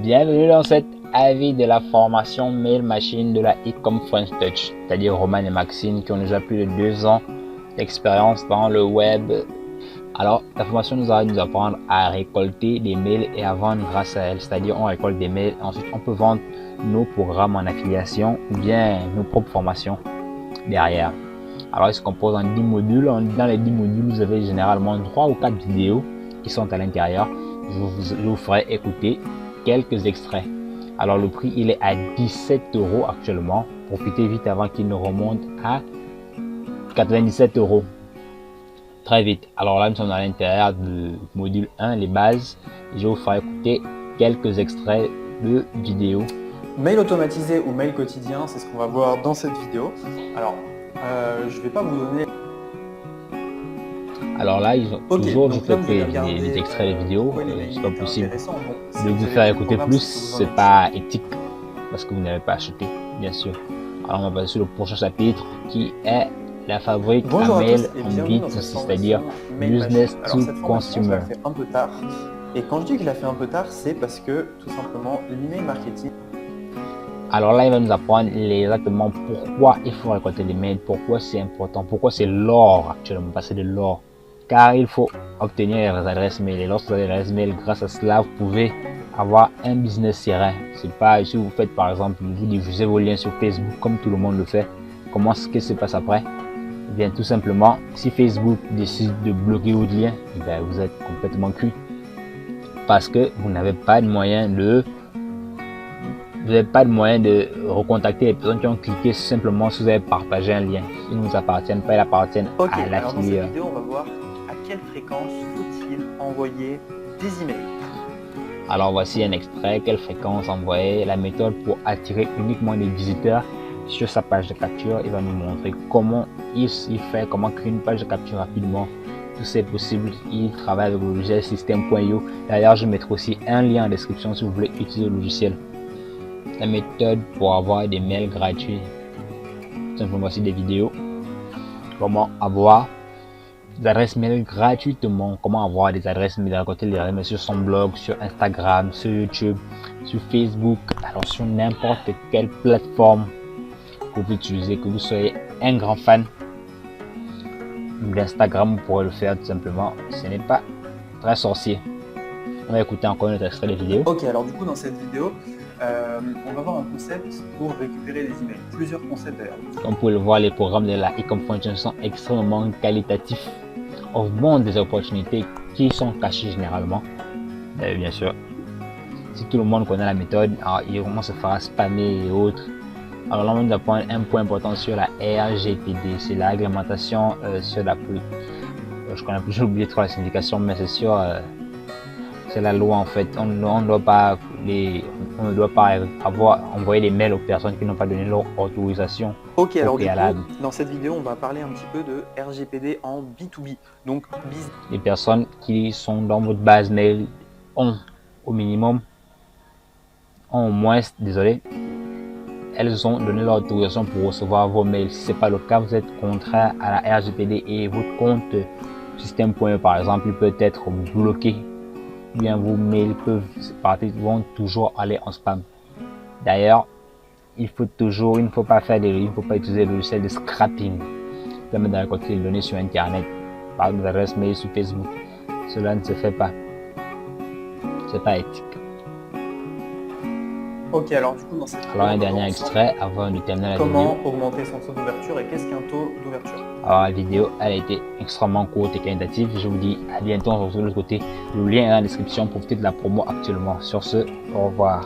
Bienvenue dans cet avis de la formation Mail Machine de la Ecom French Touch, c'est-à-dire Roman et Maxine qui ont déjà plus de 2 ans d'expérience dans le web. Alors, la formation nous va nous apprendre à récolter des mails et à vendre grâce à elle, c'est-à-dire on récolte des mails, ensuite on peut vendre nos programmes en affiliation ou bien nos propres formations derrière. Alors, il se compose en 10 modules. Dans les 10 modules, vous avez généralement 3 ou 4 vidéos qui sont à l'intérieur. Je vous ferai écouter quelques extraits. Alors, le prix, il est à 17 € actuellement. Profitez vite avant qu'il ne remonte à 97 €. Très vite. Alors là, nous sommes à l'intérieur du module 1, les bases. Je vous ferai écouter quelques extraits de vidéos. Mail automatisé ou mail quotidien, c'est ce qu'on va voir dans cette vidéo. Alors, je ne vais pas vous donner... Alors là, ils ont toujours des extraits de vidéos. C'est pas possible de vous faire écouter plus. C'est pas éthique parce que vous n'avez pas acheté, bien sûr. Alors on va passer sur le prochain chapitre qui est la fabrique à mail en B2C, c'est-à-dire Business to Consumer. Fait un peu tard. Et quand je dis qu'il a fait un peu tard, c'est parce que tout simplement l'email marketing. Alors là, il va nous apprendre exactement pourquoi il faut récolter des mails, pourquoi c'est important, pourquoi c'est l'or actuellement, passer de l'or. Car il faut obtenir les adresses mail. Et lorsque vous avez les adresses mail, grâce à cela, vous pouvez avoir un business serein. C'est pas si vous faites par exemple, vous diffusez vos liens sur Facebook comme tout le monde le fait. Comment ce qui se passe après? Eh bien, tout simplement, si Facebook décide de bloquer votre lien, eh bien, vous êtes complètement cuit. Parce que vous n'avez pas de moyen de recontacter les personnes qui ont cliqué simplement si vous avez partagé un lien. Ils ne vous appartiennent pas, ils appartiennent à l'affilié. Dans cette vidéo, on va voir à quelle fréquence faut-il envoyer des emails. Alors voici un extrait, quelle fréquence envoyer, la méthode pour attirer uniquement des visiteurs sur sa page de capture. Il va nous montrer comment il fait, comment créer une page de capture rapidement. Tout c'est possible, il travaille avec le logiciel System.io. D'ailleurs, je mettrai aussi un lien en description si vous voulez utiliser le logiciel. La méthode pour avoir des mails gratuits. Simplement voici des vidéos. Comment avoir des adresses mail gratuitement. Comment avoir des adresses mail, récolter les adresses mail sur son blog, sur Instagram, sur YouTube, sur Facebook. Alors sur n'importe quelle plateforme que vous utilisez, que vous soyez un grand fan d'Instagram, vous pourrez le faire tout simplement. Ce n'est pas très sorcier. On va écouter encore notre extrait de vidéo. Ok, alors du coup dans cette vidéo, on va voir un concept pour récupérer les emails. Plusieurs concepts d'ailleurs. Comme vous pouvez le voir, les programmes de la Ecom French sont extrêmement qualitatifs, offrent bon des opportunités qui sont cachées généralement. Bien sûr, si tout le monde connaît la méthode, alors il se fera spammer et autres. Alors là, on va prendre un point important sur la RGPD, c'est la réglementation sur la pluie. Je connais plus, j'ai oublié trop la signification, mais c'est sûr. C'est la loi en fait. On ne doit pas avoir envoyé des mails aux personnes qui n'ont pas donné leur autorisation. Ok, alors du coup, dans cette vidéo, on va parler un petit peu de RGPD en B2B. Donc, les personnes qui sont dans votre base mail ont au minimum, elles ont donné leur autorisation pour recevoir vos mails. Si ce n'est pas le cas, vous êtes contraire à la RGPD et votre compte System.io par exemple, il peut être bloqué. Bien vos mails vont toujours aller en spam. D'ailleurs, il ne faut pas utiliser le logiciel de scrapping qui permet de récolter les données sur internet par des adresses mail sur Facebook. Cela ne se fait pas. C'est pas éthique. Ok, alors du coup dans cette vidéo, un dernier extrait avant de terminer la vidéo. Comment augmenter son taux d'ouverture et qu'est-ce qu'un taux d'ouverture? Alors la vidéo elle a été extrêmement courte et qualitative. Je vous dis à bientôt, on se retrouve de l'autre côté. Le lien est dans la description. Profitez de la promo actuellement. Sur ce, au revoir.